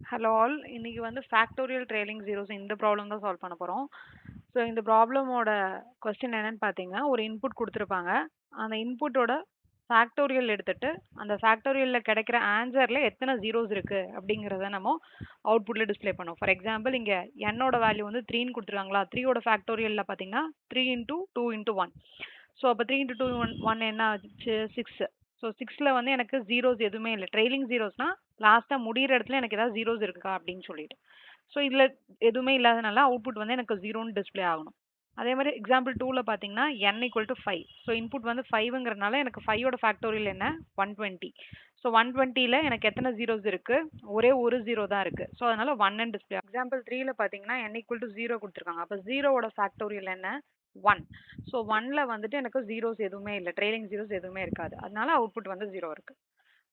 Hello all, இன்னைக்கு வந்து factorial trailing zeros இந்த ப்ராப்ளம் தான் சால்வ் பண்ண போகிறோம். ஸோ இந்த ப்ராப்ளமோட கொஸ்டின் என்னன்னு பார்த்தீங்கன்னா, ஒரு இன்புட் கொடுத்துருப்பாங்க. அந்த இன்புட்டோட ஃபேக்டோரியல் எடுத்துட்டு அந்த ஃபேக்டோரியலில் கிடைக்கிற ஆன்சரில் எத்தனை ஜீரோஸ் இருக்குது அப்படிங்கிறத நம்ம அவுட்புட்டில் டிஸ்ப்ளே பண்ணோம். ஃபார் எக்ஸாம்பிள் இங்கே என்னோட வேல்யூ வந்து 3ன்னு கொடுத்துருக்காங்களா, 3யோட ஃபேக்டோரியலில் பார்த்தீங்கன்னா 3 இன்ட்டு 2 இன்ட்டு 1. ஸோ அப்போ 3 இன்ட்டு 2 1 என்ன ஆச்சு, 6. ஸோ 6ல் வந்து எனக்கு ஜீரோஸ் எதுவுமே இல்லை. ட்ரெய்லிங் ஜீரோஸ்னா லாஸ்ட்டாக முடிகிற இடத்துல எனக்கு ஏதாவது ஜீரோஸ் இருக்கா அப்படின்னு சொல்லிட்டு. ஸோ இதில் எதுவுமே இல்லாதனால அவுட்புட் வந்து எனக்கு ஜீரோன்னு டிஸ்ப்ளே ஆகணும். அதே மாதிரி எக்ஸாம்பிள் 2ல் பார்த்தீங்கன்னா n equal to 5. So input வந்து 5ங்கிறனால எனக்கு 5யோட ஃபேக்டோரியல் என்ன, 120. ஸோ 120ல் எனக்கு எத்தனை ஜீரோஸ் இருக்குது, ஒரே ஒரு ஜீரோ தான் இருக்குது. ஸோ அதனால் 1 டிஸ்ப்ளே. எக்ஸாம்பிள் 3ல் பார்த்தீங்கன்னா n ஈக்குவல் டு 0 கொடுத்துருக்காங்க. அப்போ ஜீரோவோட ஃபேக்டோரியல் என்ன, 1. ஸோ 1ல் வந்துட்டு எனக்கு ஜீரோஸ் எதுவுமே இல்லை, ட்ரெய்லிங் ஜீரோஸ் எதுவுமே இருக்காது. அதனால அவுட்புட் வந்து 0 இருக்குது.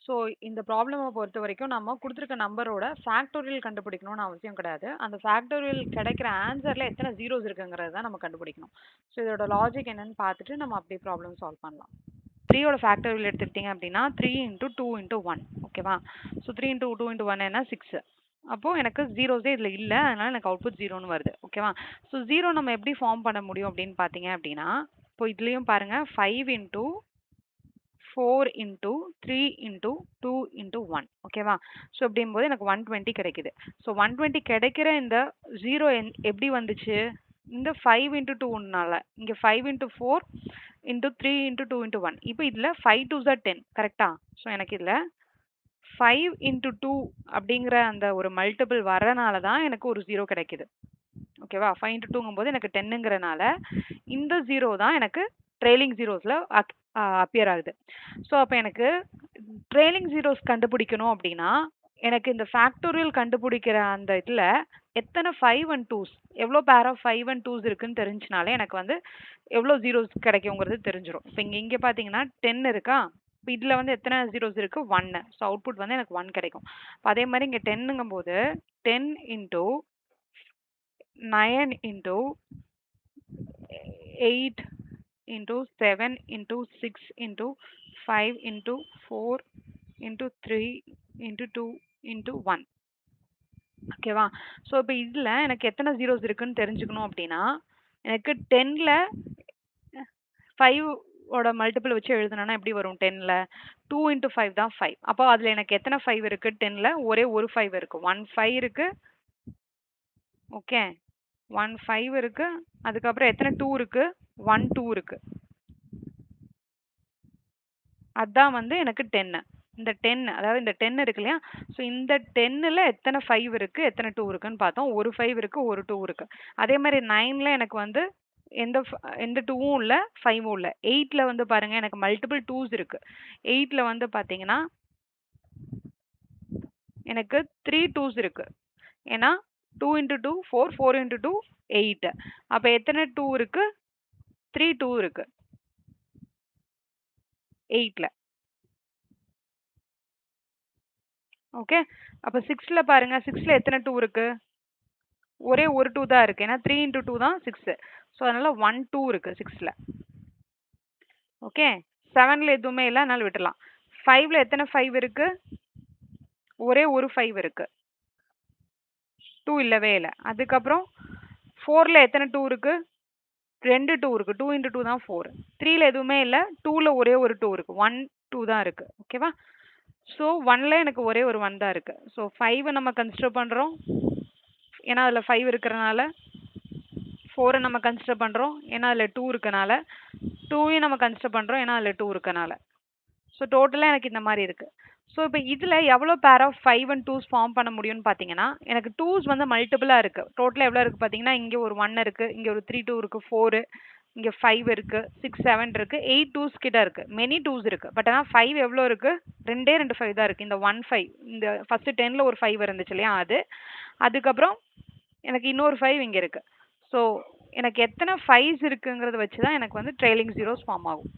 ஸோ இந்த ப்ராப்ளமை பொறுத்த வரைக்கும் நம்ம கொடுத்துருக்க நம்பரோட ஃபேக்டோரியல் கண்டுபிடிக்கணும்னு அவசியம் கிடையாது. அந்த ஃபேக்டோரியல் கிடைக்கிற ஆன்சரில் எத்தனை ஜீரோஸ் இருக்குங்கிறது தான் நம்ம கண்டுபிடிக்கணும். ஸோ இதோட லாஜிக் என்னன்னு பார்த்துட்டு நம்ம அப்படியே ப்ராப்ளம் சால்வ் பண்ணலாம். 3யோட ஃபேக்டோரியல் எடுத்துக்கிட்டிங்க அப்படின்னா 3 இன்ட்டு 2 இன்ட்டு 1. ஓகேவா? ஸோ 3 இன்ட்டு 2 இன்ட்டு 1 என்ன, 6. அப்போது எனக்கு ஜீரோஸே இதில் இல்லை, அதனால் எனக்கு அவுட்புட் ஜீரோன்னு வருது. ஓகேவா? ஸோ ஜீரோ நம்ம எப்படி ஃபார்ம் பண்ண முடியும் அப்படின்னு பார்த்தீங்க அப்படின்னா, இப்போ இதுலேயும் பாருங்கள் 5 இன்ட்டு 4 இன்ட்டு 3 இன்ட்டு 2 இன்ட்டு 1. ஓகேவா? ஸோ அப்படிங்கும்போது எனக்கு 120 கிடைக்குது. ஸோ 120 கிடைக்கிற இந்த ஜீரோ எப்படி வந்துச்சு, இந்த 5 இன்ட்டு 2னால. இங்கே 5 இன்ட்டு 4 இன்ட்டு 3 இன்ட்டு 2 இன்ட்டு 1. இப்போ இதில் 5 2s are 10. கரெக்டா? ஸோ எனக்கு இதில் 5 இன்ட்டு 2 அப்படிங்கிற அந்த ஒரு மல்டிபிள் வரனால தான் எனக்கு ஒரு ஜீரோ கிடைக்குது. ஓகேவா? 5 இன்ட்டு 2ங்கும்போது எனக்கு 10ங்கிறனால இந்த ஜீரோ தான் எனக்கு ட்ரெய்லிங் ஜீரோஸில் அப்பியர் ஆகுது. ஸோ அப்போ எனக்கு ட்ரெய்லிங் ஜீரோஸ் கண்டுபிடிக்கணும் அப்படின்னா எனக்கு இந்த ஃபேக்டோரியல் கண்டுபிடிக்கிற அந்த இதில் எத்தனை 5 அண்ட் 2s, எவ்வளோ பேர் ஆஃப் 5 அண்ட் 2s இருக்குன்னு தெரிஞ்சினாலே எனக்கு வந்து எவ்வளோ ஜீரோஸ் கிடைக்குங்கிறது தெரிஞ்சிடும். இப்போ இங்கே பார்த்தீங்கன்னா 10 இருக்கா, இப்போ இதில் வந்து எத்தனை ஜீரோஸ் இருக்குது, 1. ஸோ அவுட்புட் வந்து எனக்கு 1 கிடைக்கும். இப்போ அதே மாதிரி இங்கே 10ங்கும் போது 10 into 9 into 8 into 7 into 6 into 5 into 4 into 3 into 2 into 1. ஓகேவா? ஸோ இப்போ இதில் எனக்கு எத்தனை ஜீரோஸ் இருக்குன்னு தெரிஞ்சுக்கணும் அப்படின்னா எனக்கு 10ல் 5ஓட மல்டிபிள் வச்சு எழுதுனா எப்படி வரும், 10ல் 2 இன்ட்டு 5 தான் 5. அப்போ அதில் எனக்கு எத்தனை 5 இருக்குது, 10ல் ஒரே ஒரு 5 இருக்குது, 1 5 இருக்குது. ஓகே, 1 5 இருக்குது. அதுக்கப்புறம் எத்தனை 2 இருக்குது, 1 2 இருக்குது. அதான் வந்து எனக்கு 10. இந்த 10, அதாவது இந்த 10 இருக்கு இல்லையா, ஸோ இந்த 10ல் எத்தனை 5 இருக்குது, எத்தனை 2 இருக்குன்னு பார்த்தோம். ஒரு 5 இருக்குது, ஒரு 2 இருக்குது. அதே மாதிரி 9ல் எனக்கு வந்து எந்த 2வும் இல்லை, 5வும் இல்லை. 8ல் வந்து பாருங்கள் எனக்கு மல்டிபிள் 2s இருக்குது. 8ல் வந்து பார்த்தீங்கன்னா எனக்கு 3 2s இருக்குது. ஏன்னா 2 இன்ட்டு 2 4, 4 இன்ட்டு 2 8. அப்போ எத்தனை 2 இருக்குது, 3 2 இருக்குது 8ல். ஓகே, அப்போ 6ல் பாருங்கள், 6ல் எத்தனை 2 இருக்குது, ஒரே ஒரு 2 தான் இருக்குது. ஏன்னா 3 இன்ட்டு 2 தான் 6. ஸோ அதனால் 1 2 இருக்குது 6ல். ஓகே, 7ல் எதுவுமே இல்லை, அதனால் விட்டுலாம். 5ல் எத்தனை 5 இருக்குது, ஒரே ஒரு 5 இருக்குது, 2 இல்லவே இல்லை. அதுக்கப்புறம் 4ல் எத்தனை 2 இருக்குது, 2 2 இருக்குது, 2 இன்ட்டு 2 தான் 4. 3ல் எதுவுமே இல்லை, 2ல் ஒரே ஒரு 2 இருக்குது, 1 2 தான் இருக்குது. ஓகேவா? ஸோ 1ல் எனக்கு ஒரே ஒரு 1 தான் இருக்குது. ஸோ 5 நம்ம கன்சிடர் பண்ணுறோம், ஏன்னா அதில் 5 இருக்கிறனால. 4 நம்ம கன்சிடர் பண்ணுறோம், ஏன்னா அதில் 2 இருக்கனால. 2யும் நம்ம கன்சிடர் பண்ணுறோம், ஏன்னா அதில் 2 இருக்கனால. ஸோ டோட்டலாக எனக்கு இந்த மாதிரி இருக்குது. ஸோ இப்போ இதில் எவ்வளோ pair of 5 and 2s form பண்ண முடியும்னு பார்த்தீங்கன்னா, எனக்கு 2s வந்து மல்டிபிளாக இருக்குது. டோட்டலாக எவ்வளோ இருக்குது பார்த்தீங்கன்னா, இங்கே ஒரு 1 இருக்குது, இங்கே ஒரு 3 2 இருக்குது, 4, இங்கே 5 இருக்குது, 6 7 இருக்குது, 8 2s கிட்ட இருக்குது. மெனி 2s இருக்குது. பட் ஆனால் 5 எவ்வளோ இருக்குது, 2 5 தான் இருக்குது. இந்த 1 5, இந்த ஃபஸ்ட்டு 10ல் ஒரு 5 இருந்துச்சு இல்லையா, அது. அதுக்கப்புறம் எனக்கு இன்னொரு 5 இங்கே இருக்குது. ஸோ எனக்கு எத்தனை 5s இருக்குங்கிறத வச்சு தான் எனக்கு வந்து ட்ரெய்லிங் ஜீரோஸ் ஃபார்ம் ஆகும்.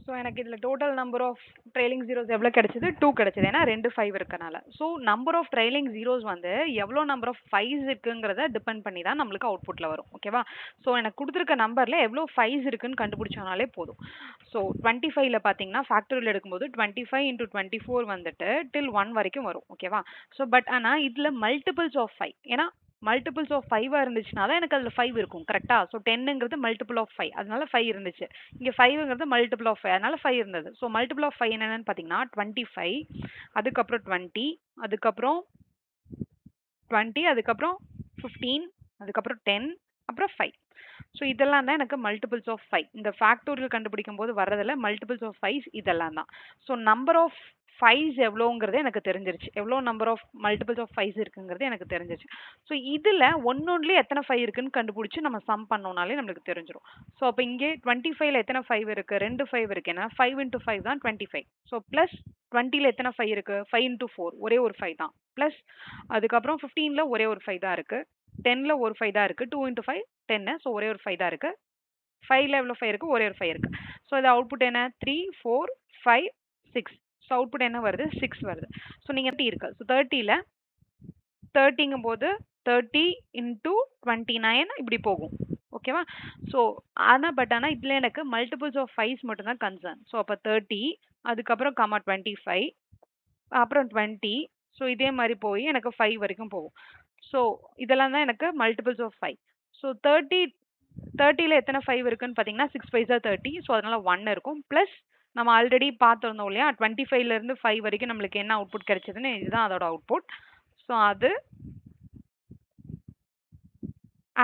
ஸோ எனக்கு இதில் total number of trailing zeros எவ்வளோ கிடைச்சது? 2 கிடைச்சது. ஏன்னா 2 5 இருக்கனால. So number of trailing zeros வந்து எவ்வளோ நம்பர் ஆஃப் 5s இருக்குங்கிறத டிபெண்ட் பண்ணி தான் நம்மளுக்கு அவுட்புட்டில் வரும். ஓகேவா? ஸோ எனக்கு கொடுத்துருக்க நம்பரில் எவ்வளோ 5s இருக்குன்னு கண்டுபிடிச்சோனாலே போதும். ஸோ 25ல பார்த்தீங்கன்னா ஃபேக்டரியல் எடுக்கும்போது 25 into 24 வந்துட்டு till 1 வரைக்கும் வரும். ஓகேவா? ஸோ பட் ஆனால் இதில் மல்டிபிள்ஸ் ஆஃப் 5. ஏன்னா மல்டிபிள்ஸ் ஆஃப் 5 இருந்துச்சுன்னா தான் எனக்கு அதில் 5 இருக்கும். கரெக்டா? ஸோ 10ங்கிறது மல்டிபிள் ஆஃப் 5. அதனால 5 இருந்துச்சு. இங்க 5ங்கிறது மல்டிபிள் ஆஃப் 5. அதனால 5 இருந்தது. ஸோ மல்டிபிள் ஆஃப் 5 என்னன்னு பார்த்தீங்கன்னா 25, அதுக்கப்புறம் 20, அதுக்கப்புறம் 20, அதுக்கப்புறம் 15, அதுக்கப்புறம் 10, அப்புறம் 5. ஸோ இதெல்லாம் தான் எனக்கு மல்டிபிள்ஸ் ஆஃப் 5. இந்த ஃபேக்டோரியல் கண்டுபிடிக்கும் போது வர்றதுல மல்டிபிள்ஸ் ஆஃப் 5 இதெல்லாம் தான். ஸோ நம்பர் ஆஃப் 5s எவ்வளோங்கிறது எனக்கு தெரிஞ்சிருச்சு. எவ்வளோ number of multiples of 5s இருக்குங்கிறது எனக்கு தெரிஞ்சிருச்சு. ஸோ இதில் ஒன்னொன்னுலேயே எத்தனை 5 இருக்குன்னு கண்டுபிடிச்சி நம்ம சம் பண்ணோம்னாலே நம்மளுக்கு தெரிஞ்சிடும். ஸோ அப்போ இங்கே 25ல எத்தனை 5 இருக்கு? 2 5 இருக்கு. ஏன்னா 5 into 5 தான் 25. ஸோ ப்ளஸ் 20ல எத்தனை 5 இருக்கு? 5 into 4 ஒரே ஒரு 5 தான். ப்ளஸ் அதுக்கப்புறம் 15ல ஒரே ஒரு 5 தான் இருக்கு. 10ல ஒரு 5 தான் இருக்கு. 2 into 5 10. ஸோ ஒரே ஒரு 5 தான் இருக்கு. 5ல எவ்வளோ 5 இருக்கு? ஒரே ஒரு 5 இருக்கு. ஸோ இது அவுட்புட் என்ன? 3 4 5 6. ஸோ அவுட்புட் என்ன வருது? 6 வருது. ஸோ நீங்கள் 30 இருக்கு. ஸோ 30ல 30ங்கும் போது 30 into 29 இப்படி போகும். ஓகேவா? ஸோ ஆனால் இதில் எனக்கு மல்டிபிள்ஸ் ஆஃப் 5s மட்டும் தான் கன்சர்ன். ஸோ அப்போ 30, அதுக்கப்புறம் 25, அப்புறம் 20. ஸோ இதே மாதிரி போய் எனக்கு 5 வரைக்கும் போகும். ஸோ இதெல்லாம் தான் எனக்கு மல்டிபிள்ஸ் ஆஃப் 5. ஸோ 30ல எத்தனை 5 இருக்குன்னு பார்த்தீங்கன்னா 6 5s are 30. ஸோ அதனால 1 இருக்கும். ப்ளஸ் நம்ம ஆல்ரெடி பார்த்துருந்தோம் இல்லையா? 25லேருந்து 5 வரைக்கும் நம்மளுக்கு என்ன அவுட்புட் கிடைச்சதுன்னு இதுதான் அதோட அவுட்புட். ஸோ அது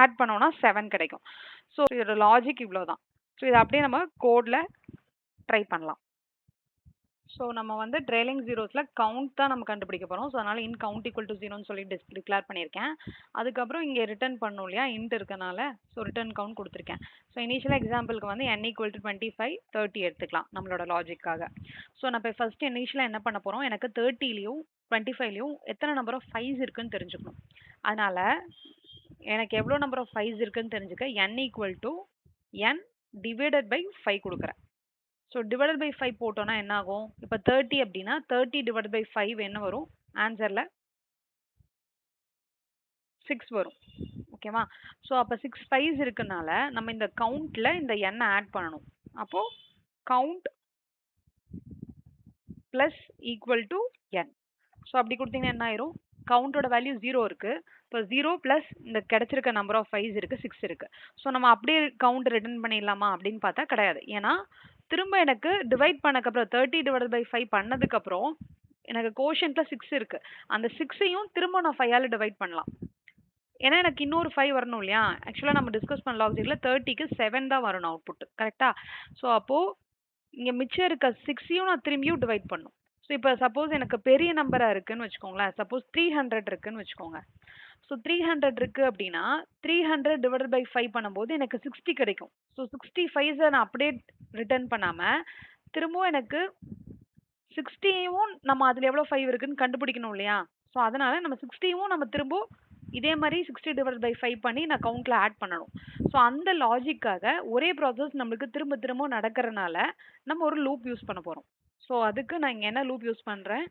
ஆட் பண்ணோம்னா 7 கிடைக்கும். ஸோ இதோட லாஜிக் இவ்வளோ தான். ஸோ இதை அப்படியே நம்ம கோடில் ட்ரை பண்ணலாம். ஸோ நம்ம வந்து ட்ரைலிங் ஜீரோஸில் கவுண்ட் தான் நம்ம கண்டுபிடிக்க போகிறோம். ஸோ அதனால் இன் கவுண்ட் ஈக்குவல் டு 0ன்னு சொல்லி டிக்ளேர் பண்ணியிருக்கேன். அதுக்கப்புறம் இங்கே ரிட்டர்ன் பண்ணணும் இல்லையா? இன்ட் இருக்கனால ஸோ ரிட்டர்ன் கவுண்ட் கொடுத்துருக்கேன். ஸோ இனிஷியல் எக்ஸாம்பிளுக்கு வந்து n ஈக்குவல் டு 25 30 எடுத்துக்கலாம் நம்மளோட லாஜிக்காக. ஸோ நான் இப்போ ஃபஸ்ட்டு இனிஷியலாக என்ன பண்ண போகிறோம்? எனக்கு 30லையும் 25லையும் எத்தனை நம்பர் ஆஃப் 5s இருக்குன்னு தெரிஞ்சுக்கணும். அதனால் எனக்கு எவ்வளோ நம்பர் ஆஃப் 5s இருக்குன்னு தெரிஞ்சுக்க n equal to n divided by 5 கொடுக்குறேன். ஸோ டிவைடட் பை 5 போட்டோன்னா என்ன ஆகும்? இப்போ 30 அப்படின்னா 30 டிவைடட் பை 5 என்ன வரும்? ஆன்சரில் 6 வரும். ஓகேவா? ஸோ அப்போ 6 5s இருக்கனால நம்ம இந்த கவுண்ட்டில் இந்த எண்ணை ஆட் பண்ணணும். அப்போது count plus equal to n. So அப்படி கொடுத்தீங்கன்னா என்ன ஆயிரும்? கவுண்டோட வேல்யூ 0 இருக்கு. இப்போ 0 ப்ளஸ் இந்த கிடைச்சிருக்க நம்பர் ஆஃப் 5s இருக்கு 6 இருக்கு. ஸோ நம்ம அப்படியே கவுண்ட் ரிட்டர்ன் பண்ணிடலாமா அப்படின்னு பார்த்தா கிடையாது. ஏன்னா திரும்ப எனக்கு டிவைட் பண்ணக்கப்புறம் 30 டிவைட் பை 5 பண்ணதுக்கப்புறம் எனக்கு கோஷன்ட்ல 6 இருக்கு. அந்த 6ஐயும் திரும்ப நான் 5ஆல டிவைட் பண்ணலாம். ஏன்னா எனக்கு இன்னொரு 5 வரணும் இல்லையா? ஆக்சுவலாக நம்ம டிஸ்கஸ் பண்ண லாஜிக்கில் 30க்கு 7 தான் வரணும் அவுட்புட். கரெக்டா? ஸோ அப்போது இங்கே மிச்சம் இருக்க 6ஐயும் நான் திரும்பியும் டிவைட் பண்ணும். ஸோ இப்போ சப்போஸ் எனக்கு பெரிய நம்பராக இருக்குன்னு வச்சுக்கோங்களேன். சப்போஸ் 300 இருக்குன்னு வச்சுக்கோங்க. ஸோ 300 இருக்கு அப்படின்னா 300 டிவைடட் பை 5 பண்ணும்போது எனக்கு 60 கிடைக்கும். ஸோ 65 நான் அப்படியே ரிட்டர்ன் பண்ணாமல் திரும்பவும் எனக்கு 60யும் நம்ம அதில் எவ்வளோ 5 இருக்குன்னு கண்டுபிடிக்கணும் இல்லையா? ஸோ அதனால நம்ம 60யும் நம்ம திரும்ப இதே மாதிரி 60 டிவைட் பை 5 பண்ணி நான் கவுண்ட்ல ஆட் பண்ணணும். ஸோ அந்த லாஜிக்காக ஒரே ப்ராசஸ் நம்மளுக்கு திரும்ப திரும்ப நடக்கிறனால நம்ம ஒரு லூப் யூஸ் பண்ண போகிறோம். ஸோ அதுக்கு நான் இங்கே என்ன லூப் யூஸ் பண்ணுறேன்?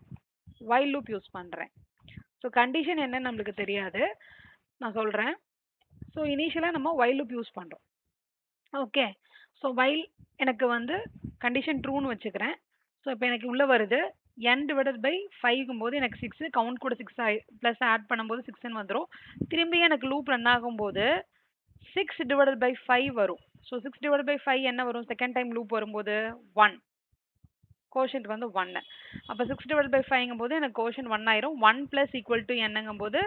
வைல் லூப் யூஸ் பண்ணுறேன். ஸோ கண்டிஷன் என்னன்னு நம்மளுக்கு தெரியாது. நான் சொல்கிறேன். ஸோ இனிஷியலாக நம்ம வைல் லூப் யூஸ் பண்ணுறோம். ஓகே. ஸோ வைல் எனக்கு வந்து கண்டிஷன் ட்ரூன்னு வச்சுக்கிறேன். ஸோ இப்போ எனக்கு உள்ளே வருது n டிவைடட் பை 5ங்கும் போது எனக்கு 6 கவுண்ட் கூட 6 ப்ளஸ் ஆட் பண்ணும்போது 6ன்னு வந்துடும். திரும்பி எனக்கு லூப் ரன் ஆகும்போது 6 டிவைடட் பை 5 வரும். ஸோ 6 டிவைடட் பை 5 என்ன வரும்? செகண்ட் டைம் லூப் வரும்போது 1. கோஷன்ட் வந்து 1. அப்போ 6 டிவைட் பை 5ங்கும் போது எனக்கு கோஷன்ட் 1 ஆயிரும். 1 ப்ளஸ் ஈக்குவல் டு என்னங்கும் போது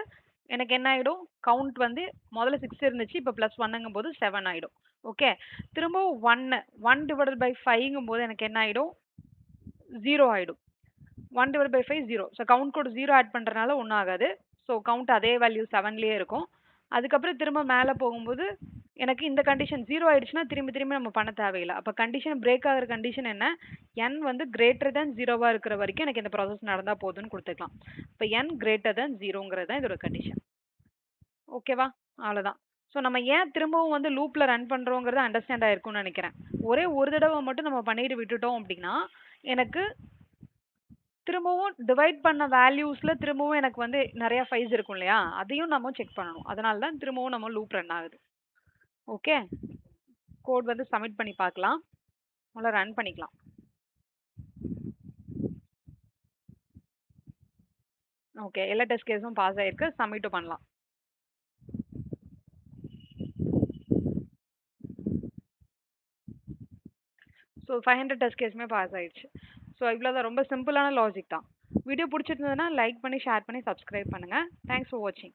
எனக்கு என்ன ஆகிடும்? கவுண்ட் வந்து முதல்ல 6 இருந்துச்சு. இப்போ ப்ளஸ் 1ங்கும் போது 7 ஆகிடும். ஓகே. திரும்ப 1 டிவைடட் பை 5ங்கும் போது எனக்கு என்ன ஆகிடும்? 0 ஆகிடும். 1 டிவைட் பை 5 0. ஸோ கவுண்ட் கூட 0 ஆட் பண்ணுறதுனால ஒன்றும் ஆகாது. ஸோ கவுண்ட் அதே வேல்யூ 7லேயே இருக்கும். அதுக்கப்புறம் திரும்ப மேலே போகும்போது எனக்கு இந்த கண்டிஷன் 0 ஆயிடுச்சுன்னா திரும்பி நம்ம பண்ண தேவையில்லை. அப்போ கண்டிஷன் பிரேக் ஆகிற கண்டிஷன் என்ன? n வந்து கிரேட்டர் தேன் 0வா இருக்கிற வரைக்கும் எனக்கு இந்த ப்ராசஸ் நடந்தால் போதும்னு கொடுத்துக்கலாம். இப்போ n கிரேட்டர் தேன் 0ங்கிறது தான் இதோட கண்டிஷன். ஓகேவா? அவ்வளோதான். ஸோ நம்ம ஏன் திரும்பவும் வந்து லூப்ல ரன் பண்றோங்கிறது அண்டர்ஸ்டாண்ட் ஆயிருக்கும்னு நினைக்கிறேன். ஒரே ஒரு தடவை மட்டும் நம்ம பண்ணிட்டு விட்டுட்டோம் அப்படின்னா, எனக்கு திரும்பவும் டிவைட் பண்ண வேல்யூஸ்ல திரும்பவும் எனக்கு வந்து நெறைய 5s இருக்கும் இல்லையா? அதையும் நம்ம செக் பண்ணணும். அதனால தான் திரும்பவும் நம்ம லூப் ரன் ஆகுது. ஓகே. கோட் வந்து சப்மிட் பண்ணி பார்க்கலாம். முதல்ல ரன் பண்ணிக்கலாம். ஓகே. எல்லா டெஸ்ட் கேஸும் பாஸ் ஆயிருக்கு. சப்மிட்டும் பண்ணலாம். ஸோ 500 டெஸ்ட் கேஸுமே பாஸ் ஆயிடுச்சு. ஸோ இவ்வளோதான், ரொம்ப சிம்பிளான லாஜிக் தான். வீடியோ புடிச்சிருந்ததுன்னா லைக் பண்ணி, ஷேர் பண்ணி, சப்ஸ்கிரைப் பண்ணுங்க. தேங்க்ஸ் ஃபார் வாட்சிங்.